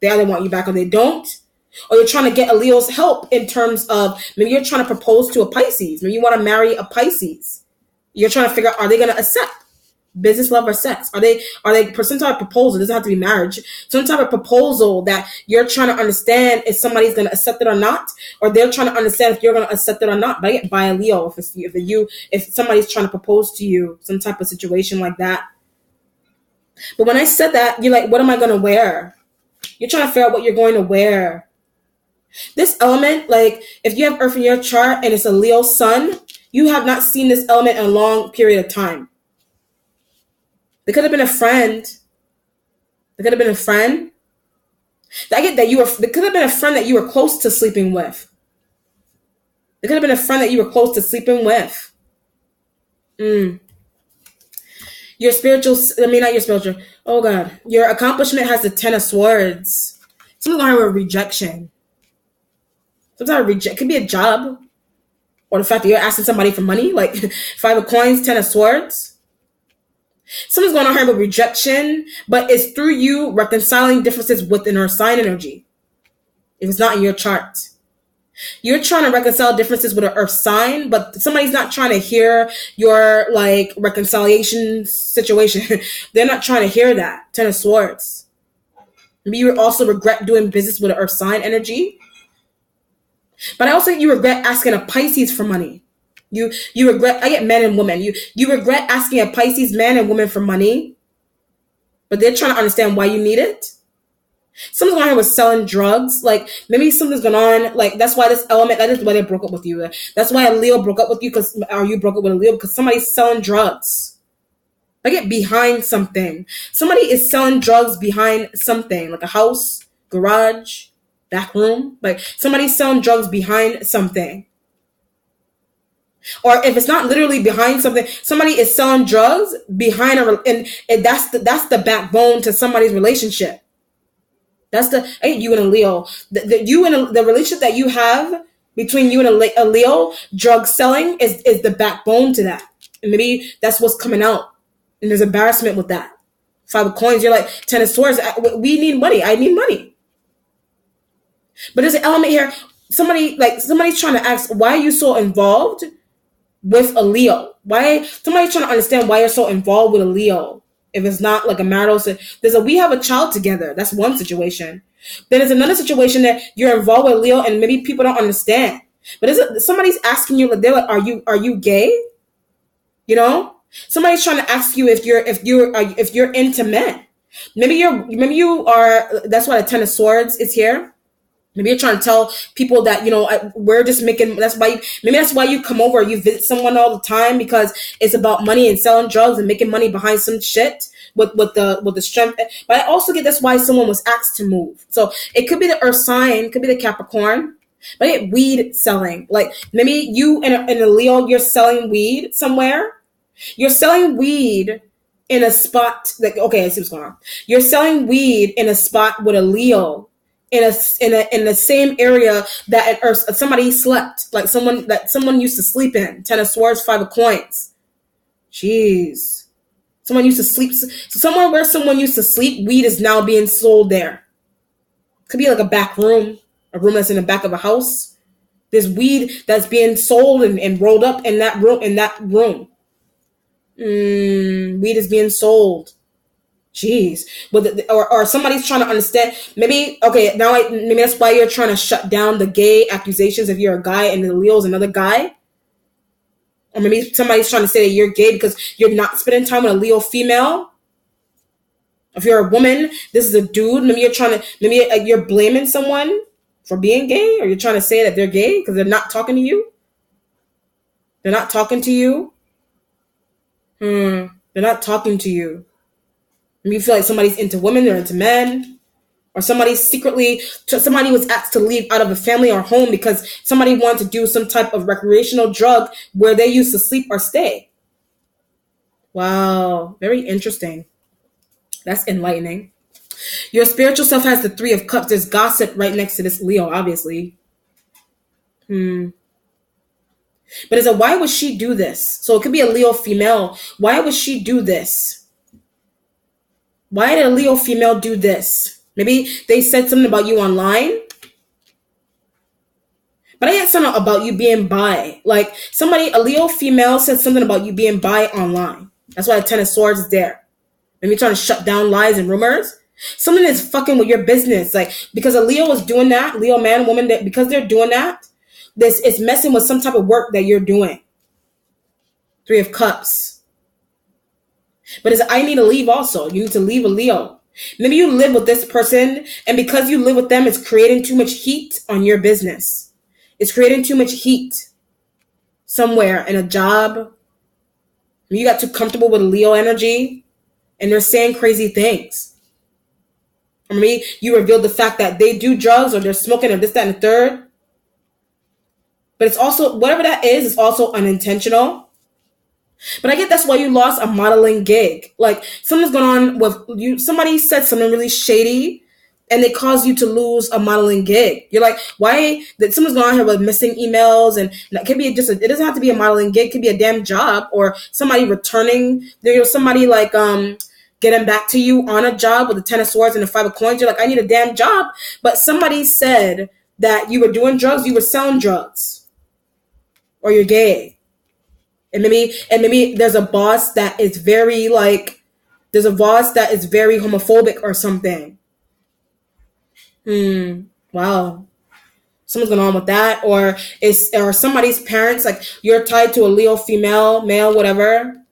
they either want you back or they don't. Or you're trying to get a Leo's help in terms of maybe you're trying to propose to a Pisces. Maybe you want to marry a Pisces. You're trying to figure out, are they going to accept business, love, or sex? Are they for some type of proposal? It doesn't have to be marriage. Some type of proposal that you're trying to understand if somebody's going to accept it or not, or they're trying to understand if you're going to accept it or not. By a Leo, if somebody's trying to propose to you, some type of situation like that. But when I said that, you're like, what am I going to wear? You're trying to figure out what you're going to wear. This element, like if you have Earth in your chart and it's a Leo sun, you have not seen this element in a long period of time. They could have been a friend. They could have been a friend. I get that they could have been a friend that you were close to sleeping with. They could have been a friend that you were close to sleeping with. Your spiritual, not your spiritual. Oh God. Your accomplishment has the 10 of Swords. Something's going on with rejection. Sometimes it could be a job. Or the fact that you're asking somebody for money, like 5 of Coins, 10 of Swords. Something's going on here with rejection, but it's through you reconciling differences within her sign energy. If it's not in your chart. You're trying to reconcile differences with an earth sign, but somebody's not trying to hear your like reconciliation situation. They're not trying to hear that. Ten of Swords. Maybe you also regret doing business with an earth sign energy. But I also think you regret asking a Pisces for money. You regret, I get men and women. You regret asking a Pisces man and woman for money, but they're trying to understand why you need it. Something's going on with selling drugs. Like maybe something's going on. Like that's why this element. That is why they broke up with you. That's why a Leo broke up with you. Or you broke up with a Leo because somebody's selling drugs. I get behind something. Somebody is selling drugs behind something, like a house, garage, back room. Like somebody's selling drugs behind something. Or if it's not literally behind something, somebody is selling drugs behind and that's the backbone to somebody's relationship. That's you and a Leo. The relationship that you have between you and a Leo, drug selling is the backbone to that. And maybe that's what's coming out. And there's embarrassment with that. 5 of Coins, you're like, 10 of Swords, we need money. I need money. But there's an element here. Somebody's trying to ask, why are you so involved with a Leo? Why? Somebody's trying to understand why you're so involved with a Leo. If it's not like a marital, we have a child together. That's one situation. Then there's another situation that you're involved with Leo, and maybe people don't understand. But somebody's asking you, they're like, are you gay? You know, somebody's trying to ask you if you're into men. Maybe you are. That's why the 10 of Swords is here. Maybe you're trying to tell people that, we're just making, that's why you come over, you visit someone all the time because it's about money and selling drugs and making money behind some shit with the strength. But I also get that's why someone was asked to move. So it could be the earth sign, could be the Capricorn, but I get weed selling. Like maybe you and a Leo, you're selling weed somewhere. You're selling weed in a spot like, okay, I see what's going on. You're selling weed in a spot with a Leo. In the same area that somebody slept, like someone used to sleep in. 10 of Swords, 5 of Coins. Jeez. Someone used to sleep. So somewhere where someone used to sleep, weed is now being sold there. Could be like a back room, a room that's in the back of a house. There's weed that's being sold and rolled up in that room. Weed is being sold. Jeez, but or somebody's trying to understand. Maybe maybe that's why you're trying to shut down the gay accusations if you're a guy and the Leo's another guy. Or maybe somebody's trying to say that you're gay because you're not spending time with a Leo female. If you're a woman, this is a dude. Maybe you're blaming someone for being gay, or you're trying to say that they're gay because they're not talking to you. They're not talking to you. They're not talking to you. Maybe you feel like somebody's into women, they're into men, or somebody was asked to leave out of a family or home because somebody wanted to do some type of recreational drug where they used to sleep or stay. Wow, very interesting. That's enlightening. Your spiritual self has the 3 of Cups. There's gossip right next to this Leo, obviously. But why would she do this? So it could be a Leo female. Why would she do this? Why did a Leo female do this? Maybe they said something about you online. But I had something about you being bi. Like a Leo female said something about you being bi online. That's why the 10 of Swords is there. Maybe you're trying to shut down lies and rumors. Something is fucking with your business. Like, because a Leo is doing that, Leo man, woman, that because they're doing that, this is messing with some type of work that you're doing. 3 of Cups. But I need to leave also. You need to leave a Leo. Maybe you live with this person, and because you live with them, it's creating too much heat on your business. It's creating too much heat somewhere in a job. You got too comfortable with Leo energy, and they're saying crazy things. Or maybe you revealed the fact that they do drugs, or they're smoking, or this, that, and the third. But it's also, whatever that is also unintentional. But I get that's why you lost a modeling gig. Like something's going on with you. Somebody said something really shady and they caused you to lose a modeling gig. You're like, why? That something's going on here with missing emails, and it could be it doesn't have to be a modeling gig. It could be a damn job, or somebody returning. There's somebody like getting back to you on a job with the 10 of Swords and the 5 of Coins. You're like, I need a damn job. But somebody said that you were doing drugs, you were selling drugs, or you're gay. And maybe there's a boss that is very like, there's a boss that is very homophobic or something. Wow. Something's going on with that. Or somebody's parents, like you're tied to a Leo female, male, whatever.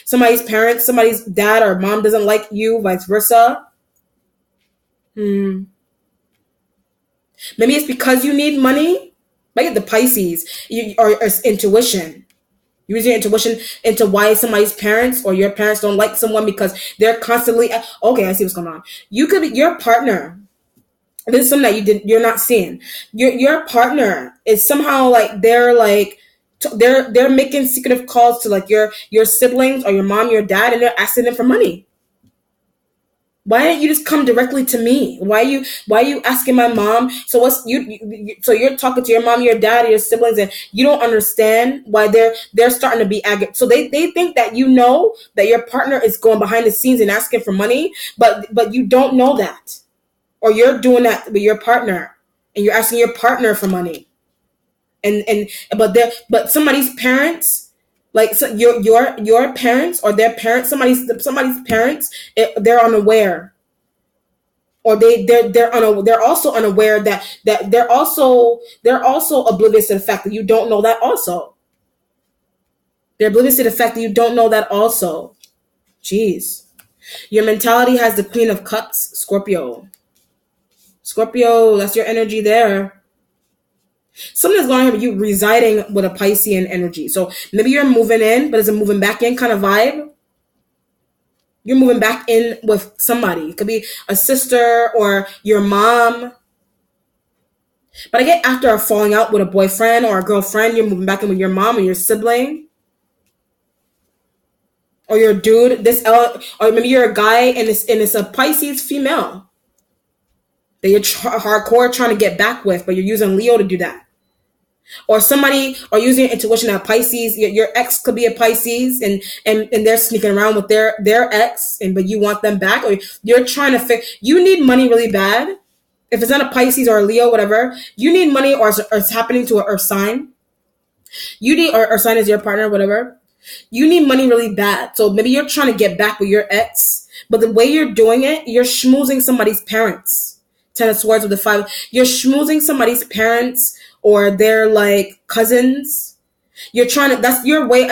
Somebody's parents, somebody's dad or mom doesn't like you, vice versa. Maybe it's because you need money. Like the Pisces, or intuition. You use your intuition into why somebody's parents or your parents don't like someone because they're constantly, okay, I see what's going on. You could be your partner. This is something that you're not seeing. Your partner is somehow like they're making secretive calls to like your siblings or your mom, your dad, and they're asking them for money. Why didn't you just come directly to me? Why are you asking my mom? So so you're talking to your mom, your dad, your siblings, and you don't understand why they're starting to be aggressive. So they think that you know that your partner is going behind the scenes and asking for money, but you don't know that. Or you're doing that with your partner and you're asking your partner for money. But somebody's parents, like so your parents or their parents, somebody's parents, they're unaware, or they're also unaware that they're also oblivious to the fact that you don't know that also. They're oblivious to the fact that you don't know that also. Jeez. Your mentality has the Queen of Cups, Scorpio. Scorpio, that's your energy there. Something's going on with you residing with a Piscean energy. So maybe you're moving in, but it's a moving back in kind of vibe. You're moving back in with somebody. It could be a sister or your mom. But I get after a falling out with a boyfriend or a girlfriend, you're moving back in with your mom or your sibling. Or your dude. Or maybe you're a guy and it's a Pisces female that you're hardcore trying to get back with, but you're using Leo to do that. Or using your intuition at Pisces. Your ex could be a Pisces and they're sneaking around with their ex, but you want them back, or you're trying to you need money really bad. If it's not a Pisces or a Leo, whatever, you need money, or it's happening to an Earth sign. You need, or Earth sign is your partner, whatever. You need money really bad. So maybe you're trying to get back with your ex, but the way you're doing it, you're schmoozing somebody's parents. 10 of Swords with the 5. You're schmoozing somebody's parents or their like cousins. You're trying to, that's your way.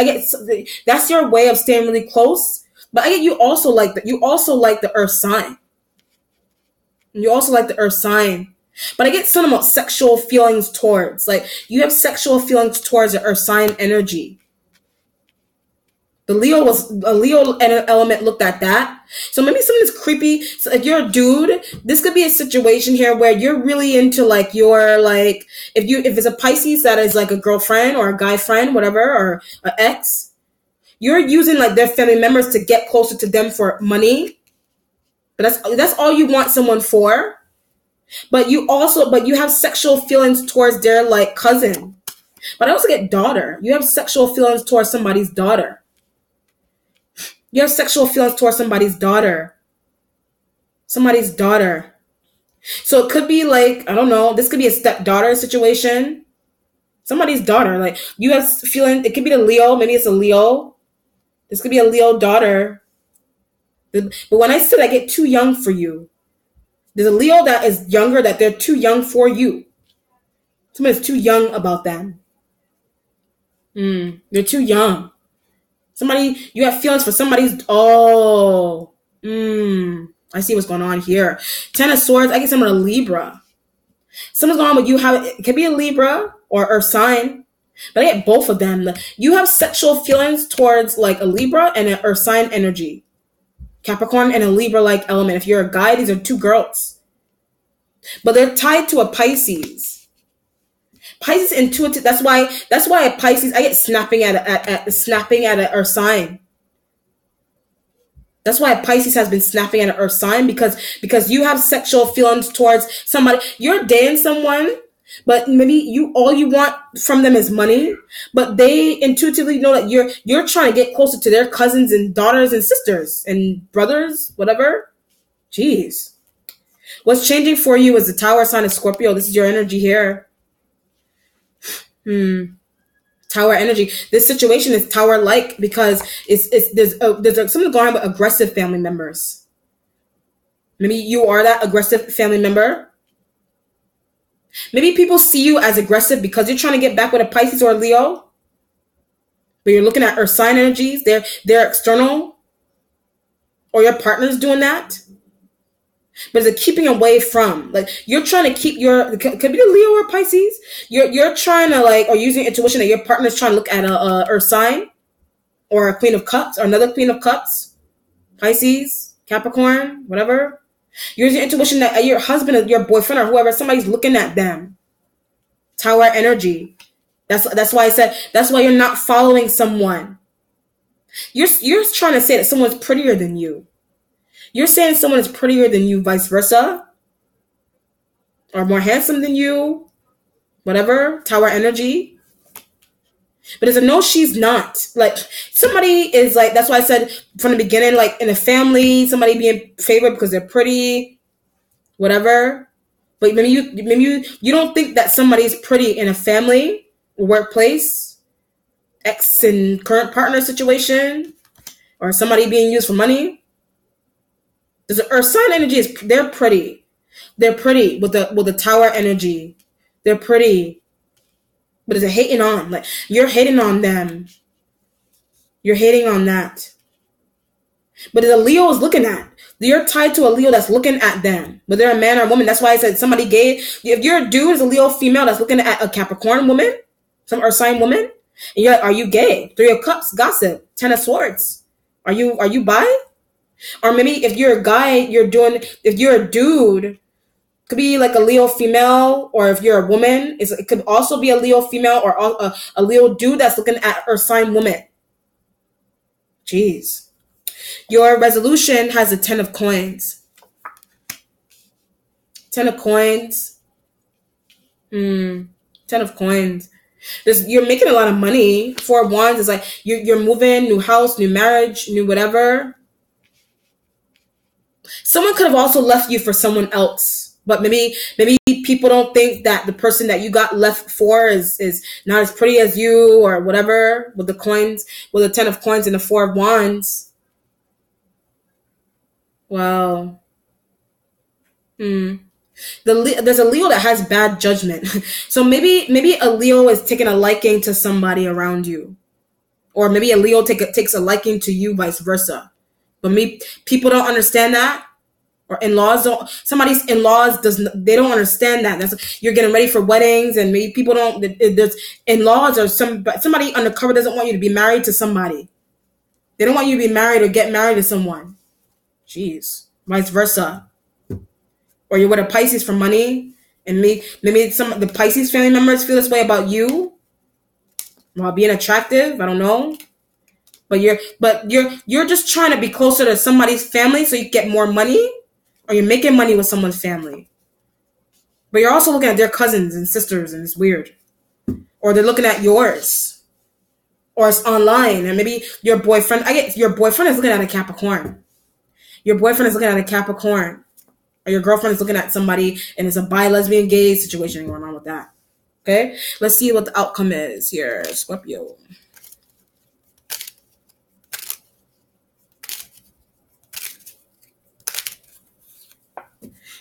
That's your way of staying really close. But I get you also like the Earth sign. You also like the Earth sign. But I get something about sexual feelings towards, like you have sexual feelings towards the Earth sign energy. The Leo element looked at that. So maybe something's creepy. So if you're a dude, this could be a situation here where you're really into like your like if it's a Pisces that is like a girlfriend or a guy friend, whatever, or an ex, you're using like their family members to get closer to them for money. But that's all you want someone for. But you have sexual feelings towards their like cousin. But I also get daughter. You have sexual feelings towards somebody's daughter. You have sexual feelings towards somebody's daughter. Somebody's daughter. So it could be like, I don't know, this could be a stepdaughter situation. Somebody's daughter. Like you have feeling, it could be a Leo, maybe it's a Leo. This could be a Leo daughter. But when I said I get too young for you, there's a Leo that is younger, that they're too young for you. Somebody's too young about them. They're too young. Somebody, you have feelings for somebody's, I see what's going on here. 10 of Swords, I get someone a Libra. Something's going on with you, it could be a Libra or Earth sign, but I get both of them. You have sexual feelings towards like a Libra and an Earth sign energy. Capricorn and a Libra-like element. If you're a guy, these are two girls. But they're tied to a Pisces. Pisces intuitive. That's why a Pisces, I get snapping at an Earth sign. That's why a Pisces has been snapping at an Earth sign because you have sexual feelings towards somebody. You're dating someone, but maybe all you want from them is money. But they intuitively know that you're trying to get closer to their cousins and daughters and sisters and brothers, whatever. Jeez. What's changing for you is the Tower sign of Scorpio. This is your energy here. Tower energy. This situation is Tower-like because there's something going on with aggressive family members. Maybe you are that aggressive family member. Maybe people see you as aggressive because you're trying to get back with a Pisces or a Leo. But you're looking at Earth sign energies. They're external. Or your partner's doing that. But it's a keeping away from. Like, you're trying to keep could be a Leo or Pisces. You're trying to, like, or using intuition that your partner's trying to look at a Earth sign. Or a Queen of Cups. Or another Queen of Cups. Pisces. Capricorn. Whatever. You're using intuition that your husband or your boyfriend or whoever, somebody's looking at them. Tower energy. That's why I said, that's why you're not following someone. You're trying to say that someone's prettier than you. You're saying someone is prettier than you, vice versa. Or more handsome than you. Whatever. Tower energy. But it's a no, she's not. Like, somebody is like, that's why I said from the beginning, like in a family, somebody being favored because they're pretty, whatever. But maybe you don't think that somebody's pretty in a family, workplace, ex and current partner situation, or somebody being used for money. There's an Earth sign energy they're pretty. They're pretty with the Tower energy. They're pretty. But it's a hating on. Like, you're hating on them. You're hating on that. But the Leo is looking at. You're tied to a Leo that's looking at them. Whether they're a man or a woman. That's why I said somebody gay. If you're a dude, is a Leo female that's looking at a Capricorn woman, some Earth sign woman, and you're like, are you gay? 3 of Cups, gossip, 10 of Swords. Are you bi? Or maybe if you're a guy, if you're a dude, could be like a Leo female, or if you're a woman, it could also be a Leo female or a Leo dude that's looking at Earth sign woman. Jeez. Your resolution has a 10 of coins. 10 of coins. 10 of coins. You're making a lot of money. 4 of Wands is like you're moving, new house, new marriage, new whatever. Someone could have also left you for someone else. But maybe people don't think that the person that you got left for is not as pretty as you or whatever, with the coins, with the 10 of coins and the 4 of Wands. Wow. There's a Leo that has bad judgment. So maybe a Leo is taking a liking to somebody around you. Or maybe a Leo takes a liking to you, vice versa. But people don't understand that. Or in-laws somebody's in-laws they don't understand that. You're getting ready for weddings, and maybe people don't, there's in-laws or somebody undercover doesn't want you to be married to somebody. They don't want you to be married or get married to someone. Jeez. Vice versa. Or you're with a Pisces for money, and maybe some of the Pisces family members feel this way about you while being attractive. I don't know. But you're just trying to be closer to somebody's family so you get more money. Or you're making money with someone's family. But you're also looking at their cousins and sisters, and it's weird. Or they're looking at yours. Or it's online, and maybe your boyfriend is looking at a Capricorn. Your boyfriend is looking at a Capricorn. Or your girlfriend is looking at somebody, and it's a bi-lesbian gay situation going on with that. Okay? Let's see what the outcome is here, Scorpio.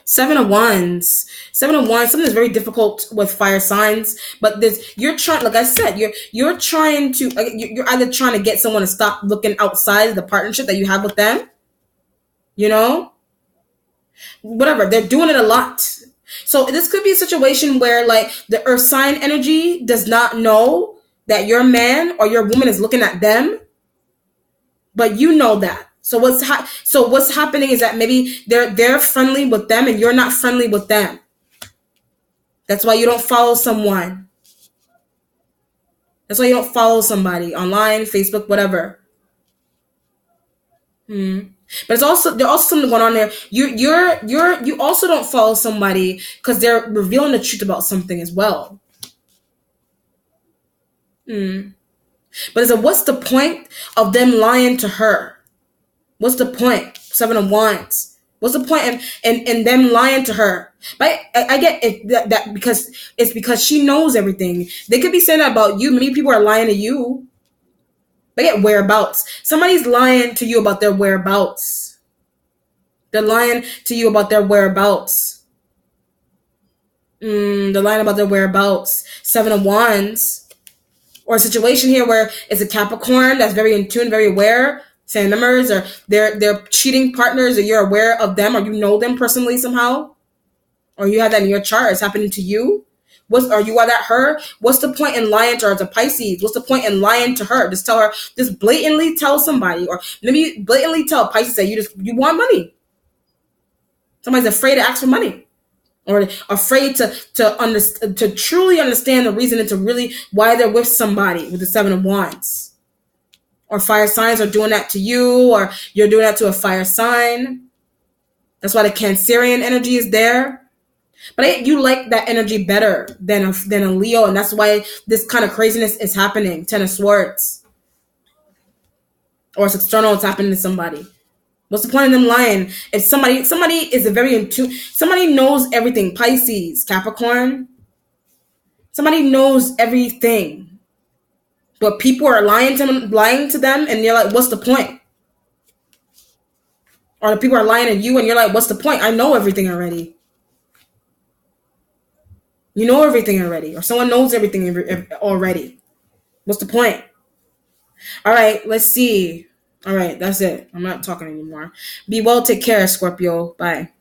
Seven of Wands. Something is very difficult with fire signs, but you're trying, like I said, you're trying to, you're either trying to get someone to stop looking outside the partnership that you have with them, you know, whatever. They're doing it a lot. So this could be a situation where, like, the Earth sign energy does not know that your man or your woman is looking at them, but you know that. So what's happening is that maybe they're friendly with them and you're not friendly with them. That's why you don't follow someone. That's why you don't follow somebody online, Facebook, whatever. But there's also something going on there. You also don't follow somebody because they're revealing the truth about something as well. But what's the point of them lying to her? What's the point? 7 of Wands. What's the point in them lying to her? But I get it that because it's because she knows everything. They could be saying that about you. Many people are lying to you. They get whereabouts. Somebody's lying to you about their whereabouts. They're lying to you about their whereabouts. They're lying about their whereabouts. 7 of Wands. Or a situation here where it's a Capricorn that's very in tune, very aware. Same numbers, or they're cheating partners, or you're aware of them, or you know them personally somehow, or you have that in your chart. It's happening to you. Or you are that her? What's the point in lying to her? It's a Pisces. What's the point in lying to her? Just tell her. Just blatantly tell somebody, or maybe blatantly tell Pisces that you want money. Somebody's afraid to ask for money, or afraid to truly understand the reason and to really why they're with somebody with the 7 of Wands. Or fire signs are doing that to you, or you're doing that to a fire sign. That's why the Cancerian energy is there. But you like that energy better than a Leo, and that's why this kind of craziness is happening. 10 of Swords. Or it's external, it's happening to somebody. What's the point of them lying? If somebody is a very somebody knows everything. Pisces, Capricorn. Somebody knows everything. But people are lying to them, and you're like, what's the point? Or the people are lying to you, and you're like, what's the point? I know everything already. You know everything already. Or someone knows everything already. What's the point? All right, let's see. All right, that's it. I'm not talking anymore. Be well, take care, Scorpio. Bye.